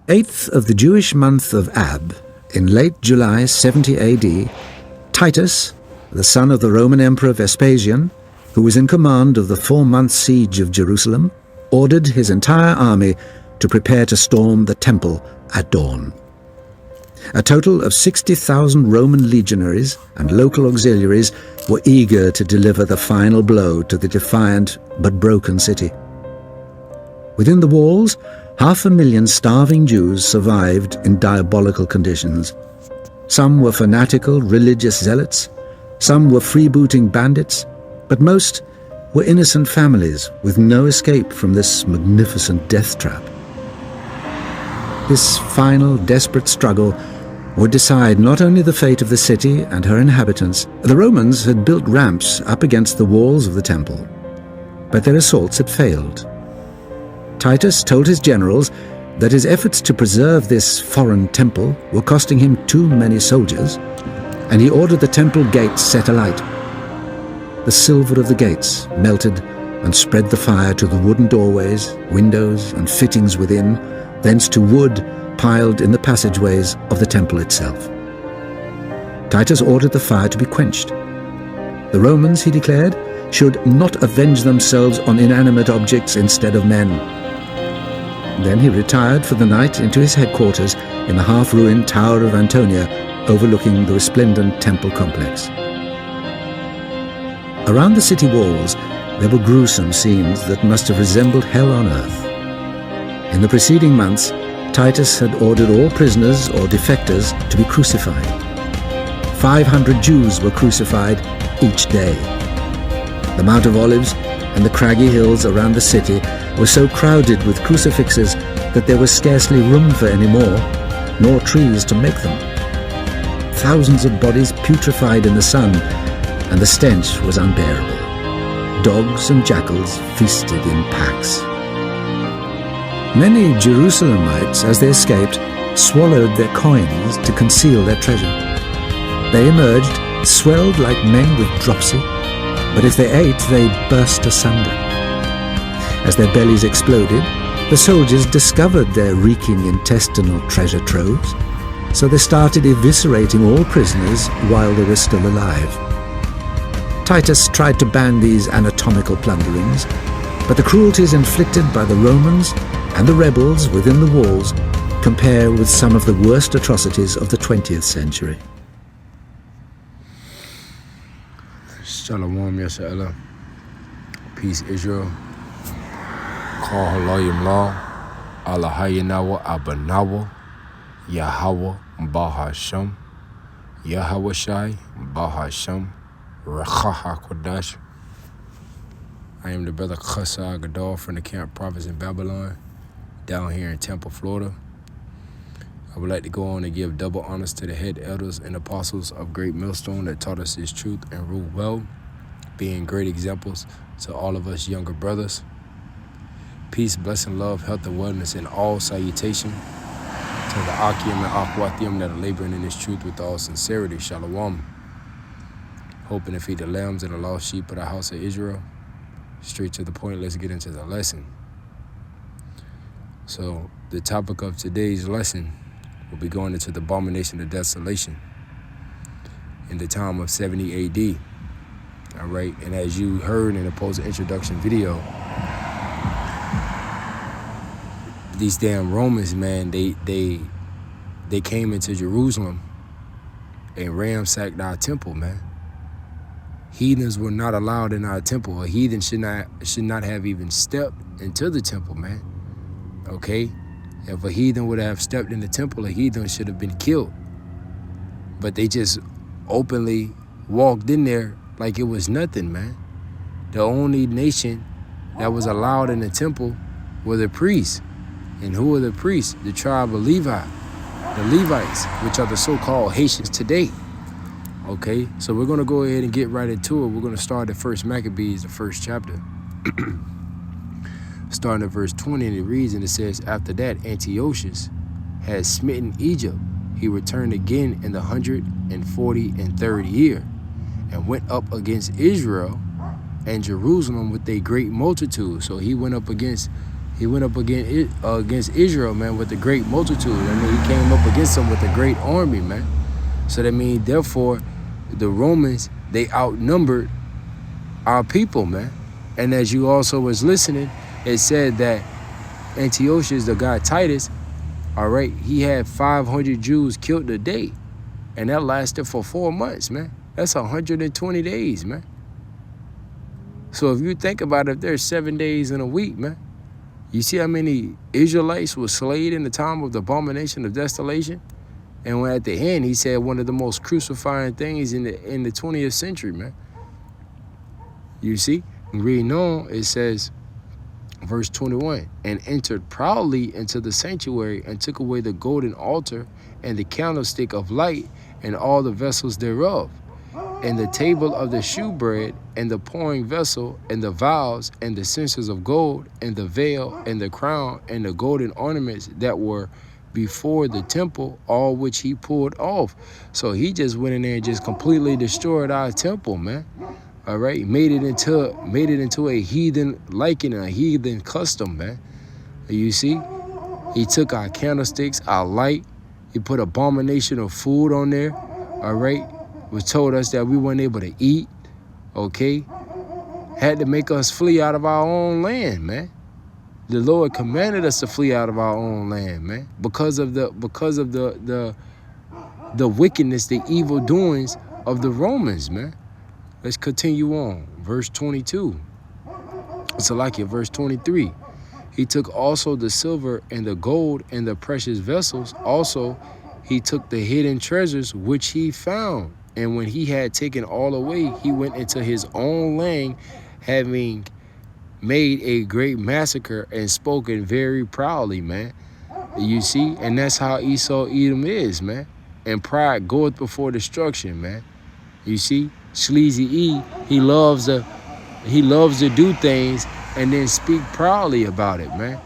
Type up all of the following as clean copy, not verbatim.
8th of the Jewish month of Ab, in late July 70 AD, Titus, the son of the Roman Emperor Vespasian, who was in command of the 4-month siege of Jerusalem, ordered his entire army to prepare to storm the temple at dawn. A total of 60,000 Roman legionaries and local auxiliaries were eager to deliver the final blow to the defiant but broken city. Within the walls, 500,000 starving Jews survived in diabolical conditions. Some were fanatical religious zealots, some were freebooting bandits, but most were innocent families with no escape from this magnificent death trap. This final desperate struggle would decide not only the fate of the city and her inhabitants. The Romans had built ramps up against the walls of the temple, but their assaults had failed. Titus told his generals that his efforts to preserve this foreign temple were costing him too many soldiers, and he ordered the temple gates set alight. The silver of the gates melted and spread the fire to the wooden doorways, windows, and fittings within, thence to wood piled in the passageways of the temple itself. Titus ordered the fire to be quenched. The Romans, he declared, should not avenge themselves on inanimate objects instead of men. Then he retired for the night into his headquarters in the half-ruined Tower of Antonia, overlooking the resplendent temple complex. Around the city walls, there were gruesome scenes that must have resembled hell on earth. In the preceding months, Titus had ordered all prisoners or defectors to be crucified. 500 Jews were crucified each day. The Mount of Olives and the craggy hills around the city were so crowded with crucifixes that there was scarcely room for any more, nor trees to make them. Thousands of bodies putrefied in the sun, and the stench was unbearable. Dogs and jackals feasted in packs. Many Jerusalemites, as they escaped, swallowed their coins to conceal their treasure. They emerged, swelled like men with dropsy, but if they ate, they burst asunder. As their bellies exploded, the soldiers discovered their reeking intestinal treasure troves, so they started eviscerating all prisoners while they were still alive. Titus tried to ban these anatomical plunderings, but the cruelties inflicted by the Romans and the rebels within the walls compare with some of the worst atrocities of the 20th century. Shalom, Yasha'Allah. Peace, Israel. Call HALALYAM law. ALAHAYANAWA ABANAWA. YAHAWAH BAHASHAM. YAHAWASHI BAHASHAM. RAWCHAA QADASH. I am the brother Chassa Gadol from the Camp Prophets in Babylon, down here in Tampa, Florida. I would like to go on and give double honors to the head elders and apostles of Great Millstone that taught us His truth and ruled well, being great examples to all of us younger brothers. Peace, blessing, love, health, and wellness in all salutation to the AHTHAM and AHTHAM that are laboring in this truth with all sincerity. Shalom. Hoping to feed the lambs and the lost sheep of the house of Israel. Straight to the point, let's get into the lesson. So the topic of today's lesson will be going into the Abomination of Desolation in the time of 70 AD. All right, and as you heard in the post introduction video, these damn Romans, man, they came into Jerusalem and ransacked our temple, man. Heathens were not allowed in our temple. A heathen should not have even stepped into the temple, man. Okay? If a heathen would have stepped in the temple, a heathen should have been killed. But they just openly walked in there like it was nothing, man. The only nation that was allowed in the temple were the priests. And who are the priests? The tribe of Levi, the Levites, which are the so-called Haitians today. Okay, so we're going to go ahead and get right into it. We're going to start at 1 Maccabees, the first chapter. Starting at verse 20, and it reads, and it says, after that, Antiochus had smitten Egypt. He returned again in the 143rd year, and went up against Israel and Jerusalem with a great multitude. So he went up against He went up against Israel, man, with a great multitude. I mean, he came up against them with a great army, man. So that means, therefore, the Romans, they outnumbered our people, man. And as you also was listening, it said that Antiochus, the guy Titus, all right, he had 500 Jews killed a day. And that lasted for 4 months, man. That's 120 days, man. So if you think about it, there's 7 days in a week, man. You see how many Israelites were slain in the time of the Abomination of Desolation? And when at the end, he said one of the most crucifying things in the 20th century, man. You see? Reading on, it says, verse 21, and entered proudly into the sanctuary and took away the golden altar and the candlestick of light and all the vessels thereof, and the table of the shewbread, and the pouring vessel, and the vials, and the censers of gold, and the veil, and the crown, and the golden ornaments that were before the temple, all which he pulled off. So he just went in there and just completely destroyed our temple, man. All right, made it into a heathen liking, a heathen custom, man. You see, he took our candlesticks, our light. He put abomination of food on there. All right, was told us that we weren't able to eat. Okay, had to make us flee out of our own land, man. The Lord commanded us to flee out of our own land, man, because of the wickedness, the evil doings of the Romans, man. Let's continue on. Verse 22. Salakia, verse 23. He took also the silver and the gold and the precious vessels. Also, he took the hidden treasures which he found. And when he had taken all away, he went into his own land, having made a great massacre and spoken very proudly, man. You see? And that's how Esau Edom is, man. And pride goeth before destruction, man. You see? Sleazy E, he loves to do things and then speak proudly about it, man.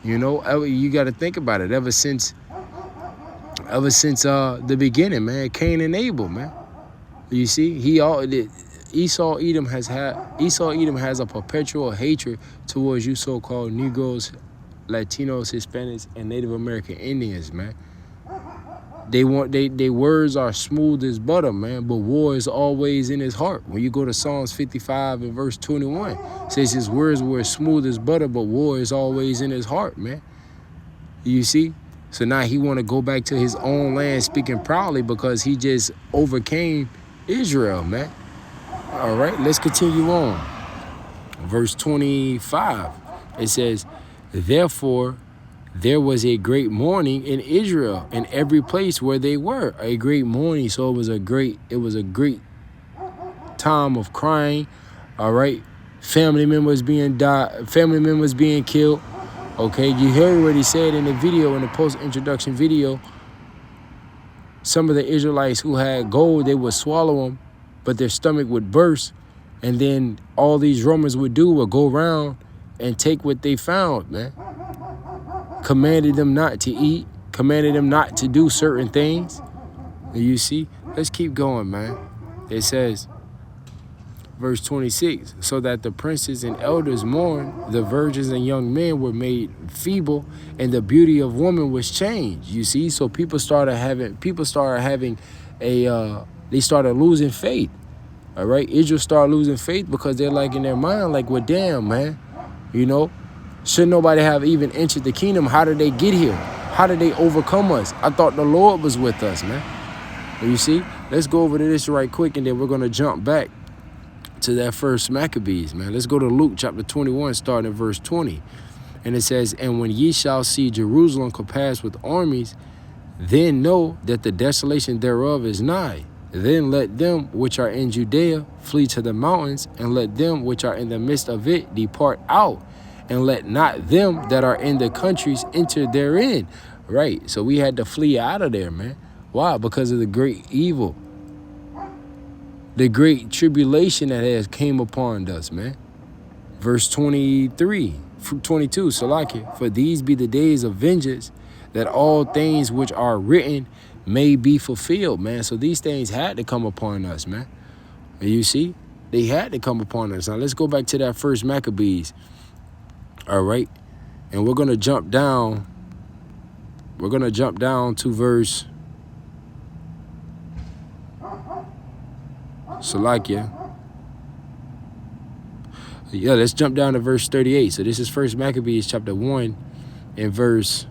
You know, you got to think about it. Ever since the beginning, man, Cain and Abel, man. You see, Esau Edom has a perpetual hatred towards you so-called Negroes, Latinos, Hispanics, and Native American Indians, man. They words are smooth as butter, man, but war is always in his heart. When you go to Psalms 55 and verse 21, it says his words were smooth as butter, but war is always in his heart, man. You see? So now he want to go back to his own land speaking proudly because he just overcame Israel, man. All right, let's continue on. Verse 25, it says, therefore, there was a great mourning in Israel in every place where they were. A great mourning. So it was a great time of crying. All right. Family members being killed. Okay. You heard what he said in the video, in the post-introduction video. Some of the Israelites who had gold, they would swallow them, but their stomach would burst. And then all these Romans would go around and take what they found, man. Commanded them not to eat, commanded them not to do certain things. You see? Let's keep going, man. It says, verse 26, so that the princes and elders mourned, the virgins and young men were made feeble, and the beauty of woman was changed. You see? So they started losing faith. All right? Israel started losing faith because they're like in their mind, like, well, damn, man, you know, should nobody have even entered the kingdom? How did they get here? How did they overcome us? I thought the Lord was with us, man. You see? Let's go over to this right quick, and then we're going to jump back to that first Maccabees, man. Let's go to Luke chapter 21, starting at verse 20. And it says, and when ye shall see Jerusalem compassed with armies, then know that the desolation thereof is nigh. Then let them which are in Judea flee to the mountains, and let them which are in the midst of it depart out. And let not them that are in the countries enter therein. Right. So we had to flee out of there, man. Why? Because of the great evil. The great tribulation that has came upon us, man. Verse 22, Salakia. For these be the days of vengeance, that all things which are written may be fulfilled, man. So these things had to come upon us, man. And you see? They had to come upon us. Now let's go back to that first Maccabees. All right. And we're going to jump down. We're going to jump down to verse Salakia. Yeah, let's jump down to verse 38. So this is First Maccabees chapter 1 and verse,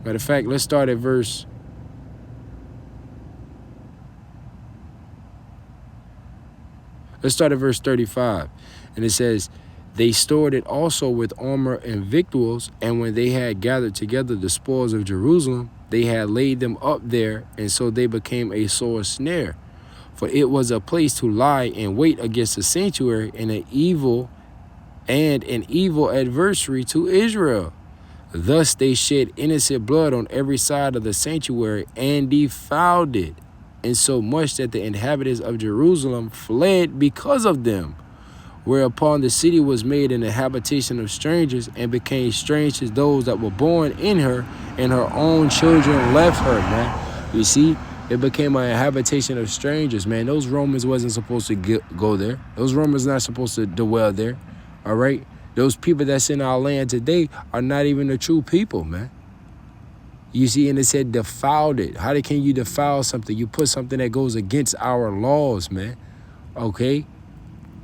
matter of fact, let's start at verse, let's start at verse 35. And it says, they stored it also with armor and victuals, and when they had gathered together the spoils of Jerusalem, they had laid them up there, and so they became a sore snare. For it was a place to lie in wait against the sanctuary, and an evil adversary to Israel. Thus they shed innocent blood on every side of the sanctuary and defiled it, insomuch that the inhabitants of Jerusalem fled because of them. Whereupon the city was made an habitation of strangers, and became strange to those that were born in her, and her own children left her, man. You see, it became a habitation of strangers, man. Those Romans wasn't supposed to go there. Those Romans not supposed to dwell there, all right? Those people that's in our land today are not even the true people, man. You see, and it said defiled it. How can you defile something? You put something that goes against our laws, man, okay?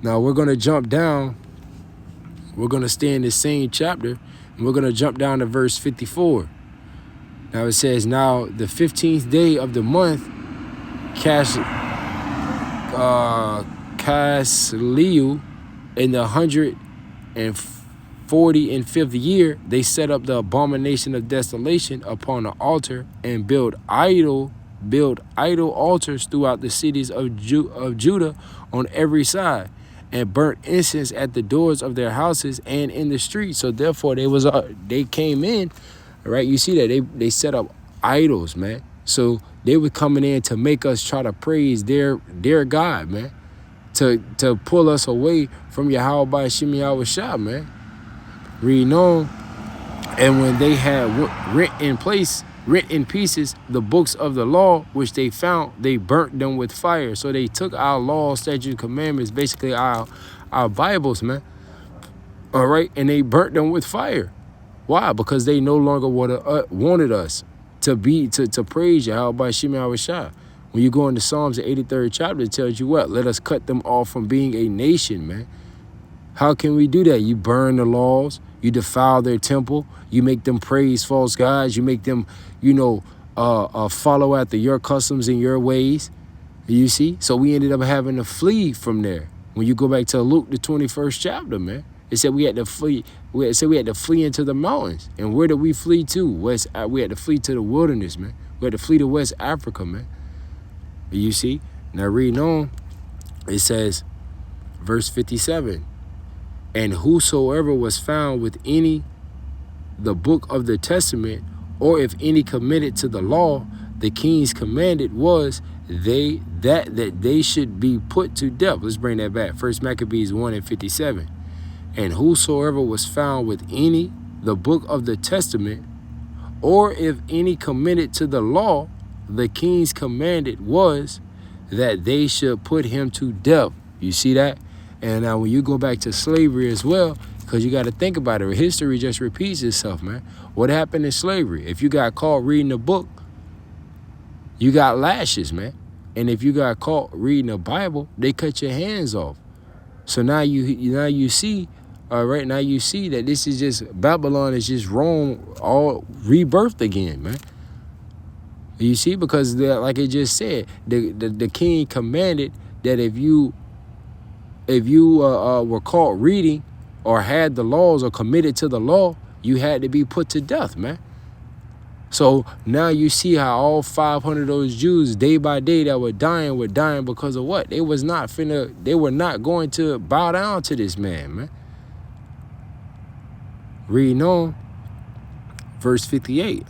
Now, we're going to jump down. We're going to stay in the same chapter, and we're going to jump down to verse 54. Now, it says, now, the 15th day of the month, Casliu, in the 145th year, they set up the abomination of desolation upon the altar and build idol altars throughout the cities of Judah on every side, and burnt incense at the doors of their houses and in the streets. So therefore they came in, right? You see that they set up idols, man. So they were coming in to make us try to praise their God, man, to pull us away from YAHAWASHI, man. Reading on, and when they had rent in pieces the books of the law which they found, they burnt them with fire. So they took our law, statutes, commandments, basically our Bibles, man. All right, and they burnt them with fire. Why? Because they no longer wanted us to praise YAHAWASHI. When you go into Psalms, the 83rd chapter, it tells you what? Let us cut them off from being a nation, man. How can we do that? You burn the laws, you defile their temple, you make them praise false gods, you make them, follow after your customs and your ways. You see? So we ended up having to flee from there. When you go back to Luke, the 21st chapter, man, it said we had to flee. It said we had to flee into the mountains. And where did we flee to? We had to flee to the wilderness, man. We had to flee to West Africa, man. You see? Now reading on, it says, verse 57. And whosoever was found with the book of the testament, or if any committed to the law, the king's commanded was that they should be put to death. Let's bring that back. First Maccabees 1 and 57. And whosoever was found with the book of the testament, or if any committed to the law, the king's commanded was that they should put him to death. You see that? And now when you go back to slavery as well, because you got to think about it, history just repeats itself, man. What happened in slavery? If you got caught reading a book, you got lashes, man. And if you got caught reading a Bible, they cut your hands off. So now you see, all right, now you see that this is just, Babylon is just Rome all rebirthed again, man. You see, because like it just said, the king commanded that if you were caught reading or had the laws or committed to the law, you had to be put to death, man. So now you see how all 500 of those Jews, day by day, that were dying because of what? They were not going to bow down to this man. Reading on, verse 58.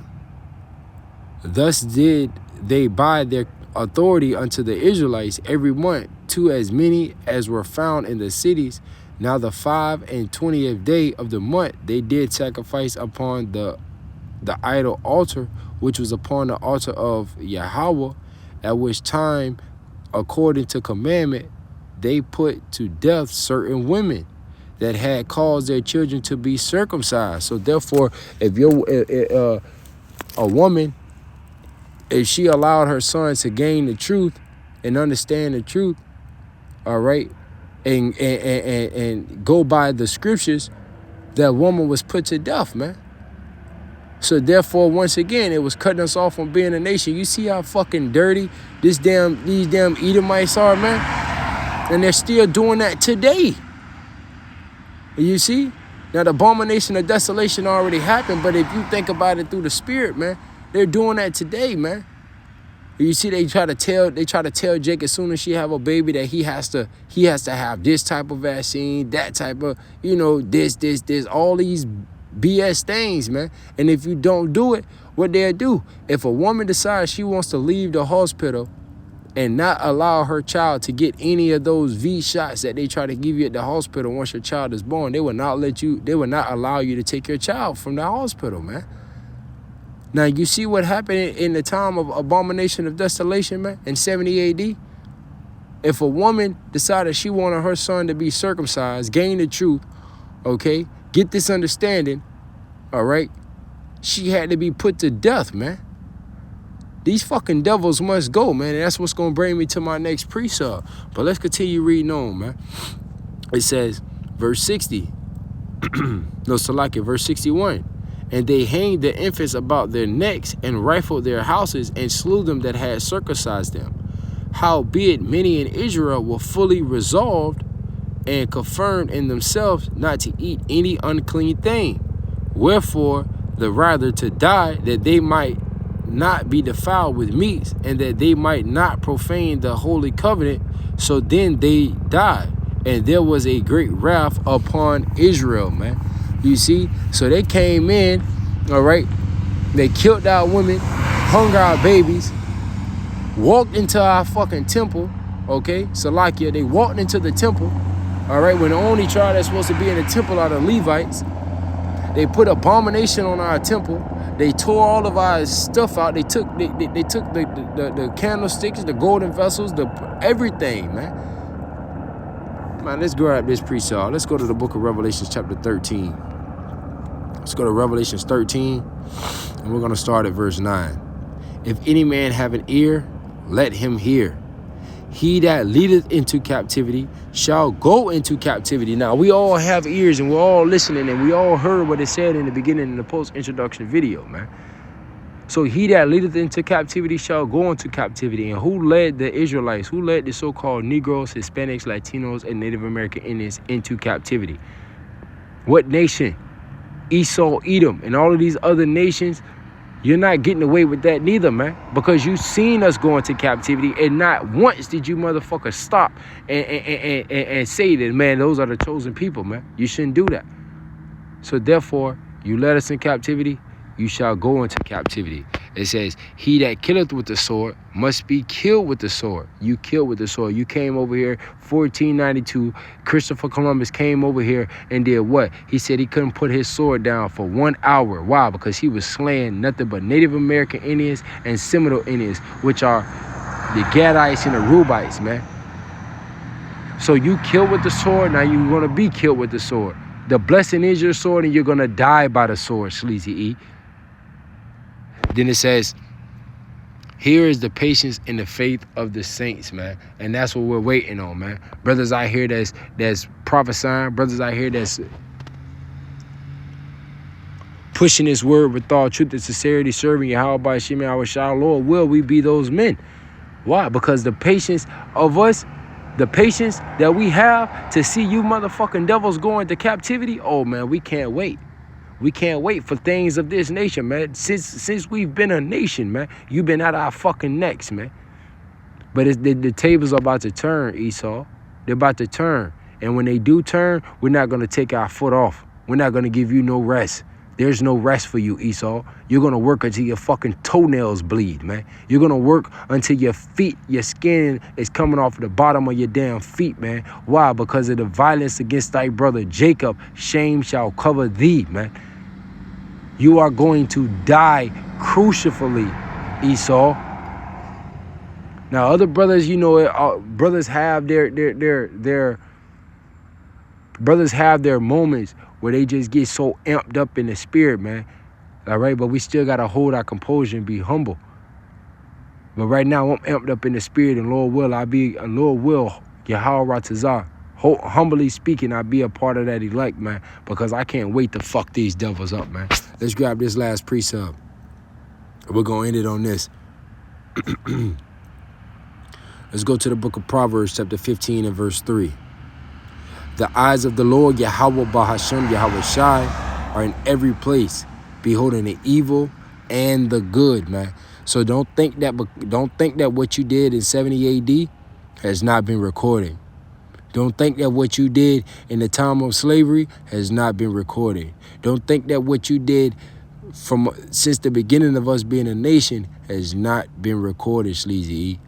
Thus did they buy their authority unto the Israelites every month, to as many as were found in the cities. Now the 25th day of the month they did sacrifice upon the idol altar, which was upon the altar of Yahawah, at which time, according to commandment, they put to death certain women that had caused their children to be circumcised. So therefore, if you're a woman, if she allowed her son to gain the truth and understand the truth, all right, and go by the scriptures, that woman was put to death, man. So therefore, once again, it was cutting us off from being a nation. You see how fucking dirty these damn Edomites are, man? And they're still doing that today. You see? Now, the abomination of desolation already happened, but if you think about it through the spirit, man, they're doing that today, man. You see, they try to tell Jake as soon as she have a baby that he has to have this type of vaccine, that type of, this, all these BS things, man. And if you don't do it, what they'll do, if a woman decides she wants to leave the hospital and not allow her child to get any of those V shots that they try to give you at the hospital once your child is born, they will not allow you to take your child from the hospital, man. Now, you see what happened in the time of abomination of desolation, man, in 70 AD? If a woman decided she wanted her son to be circumcised, gain the truth, okay, get this understanding, all right, she had to be put to death, man. These fucking devils must go, man, and that's what's going to bring me to my next precept. But let's continue reading on, man. It says, verse 60. Verse 61. And they hanged the infants about their necks and rifled their houses and slew them that had circumcised them. Howbeit many in Israel were fully resolved and confirmed in themselves not to eat any unclean thing. Wherefore, the rather to die, that they might not be defiled with meats, and that they might not profane the holy covenant. So then they died, and there was a great wrath upon Israel, man. You see? So they came in, all right? They killed our women, hung our babies, walked into our fucking temple, okay? Salakia, they walked into the temple, all right? When the only tribe that's supposed to be in the temple are the Levites. They put abomination on our temple. They tore all of our stuff out. They took the candlesticks, the golden vessels, everything, man. Man, let's grab this precept. Let's go to the book of Revelation, chapter 13. Let's go to Revelation 13, and we're going to start at verse 9. If any man have an ear, let him hear. He that leadeth into captivity shall go into captivity. Now, we all have ears, and we're all listening, and we all heard what it said in the beginning in the post-introduction video, man. So he that leadeth into captivity shall go into captivity. And who led the Israelites? Who led the so-called Negroes, Hispanics, Latinos, and Native American Indians into captivity? What nation? Esau, Edom, and all of these other nations. You're not getting away with that neither, man, because you seen us go into captivity, and not once did you motherfuckers stop and say that, man, those are the chosen people, man. You shouldn't do that. So therefore, you led us in captivity, you shall go into captivity. It says, he that killeth with the sword must be killed with the sword. You killed with the sword. You came over here, 1492. Christopher Columbus came over here and did what? He said he couldn't put his sword down for 1 hour. Why? Because he was slaying nothing but Native American Indians and Seminole Indians, which are the Gadites and the Rubites, man. So you killed with the sword, now you're going to be killed with the sword. The blessing is your sword, and you're going to die by the sword, Sleazy E. Then it says, here is the patience and the faith of the saints, man. And that's what we're waiting on, man. Brothers out here that's prophesying, brothers out here that's pushing this word with all truth and sincerity, serving Yahawah, Shemi, YAHAWASHI, Lord, will we be those men? Why? Because the patience of us, the patience that we have to see you motherfucking devils go into captivity, oh, man, we can't wait. We can't wait for things of this nation, man. Since we've been a nation, man, you've been at our fucking necks, man. But the tables are about to turn, Esau. They're about to turn. And when they do turn, we're not going to take our foot off. We're not going to give you no rest. There's no rest for you, Esau. You're going to work until your fucking toenails bleed, man. You're going to work until your feet, your skin is coming off the bottom of your damn feet, man. Why? Because of the violence against thy brother Jacob, shame shall cover thee, man. You are going to die crucially, Esau. Now, other brothers, brothers have their Brothers have their moments where they just get so amped up in the spirit, man. All right, but we still got to hold our composure and be humble. But right now, I'm amped up in the spirit, and Lord will, YAHAWAH, humbly speaking, I'll be a part of that elect, man, because I can't wait to fuck these devils up, man. Let's grab this last precept. We're going to end it on this. Let's go to the book of Proverbs, chapter 15 and verse 3. The eyes of the Lord, Yahawah, BAHASHAM, YAHAWASHI, are in every place, beholding the evil and the good, man. So don't think that what you did in 70 AD has not been recorded. Don't think that what you did in the time of slavery has not been recorded. Don't think that what you did since the beginning of us being a nation has not been recorded, Sleazy.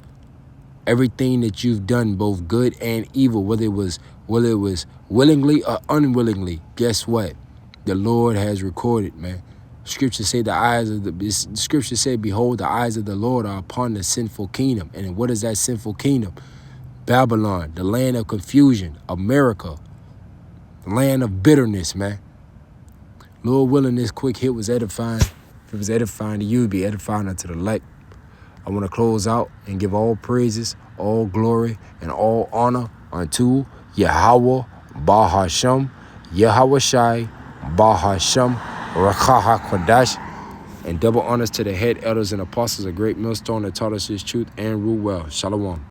Everything that you've done, both good and evil, whether it was willingly or unwillingly, guess what? The Lord has recorded, man. Scripture say Scripture say, behold, the eyes of the Lord are upon the sinful kingdom. And what is that sinful kingdom? Babylon, the land of confusion, America, the land of bitterness, man. Lord willing, this quick hit was edifying. If it was edifying to you, it'd be edifying unto the elect. I want to close out and give all praises, all glory, and all honor unto Yahawah, BAHASHAM, YAHAWASHI, BAHASHAM, RAWCHAA, QADASH, and double honors to the head elders and apostles, a great millstone that taught us his truth and rule well. Shalom.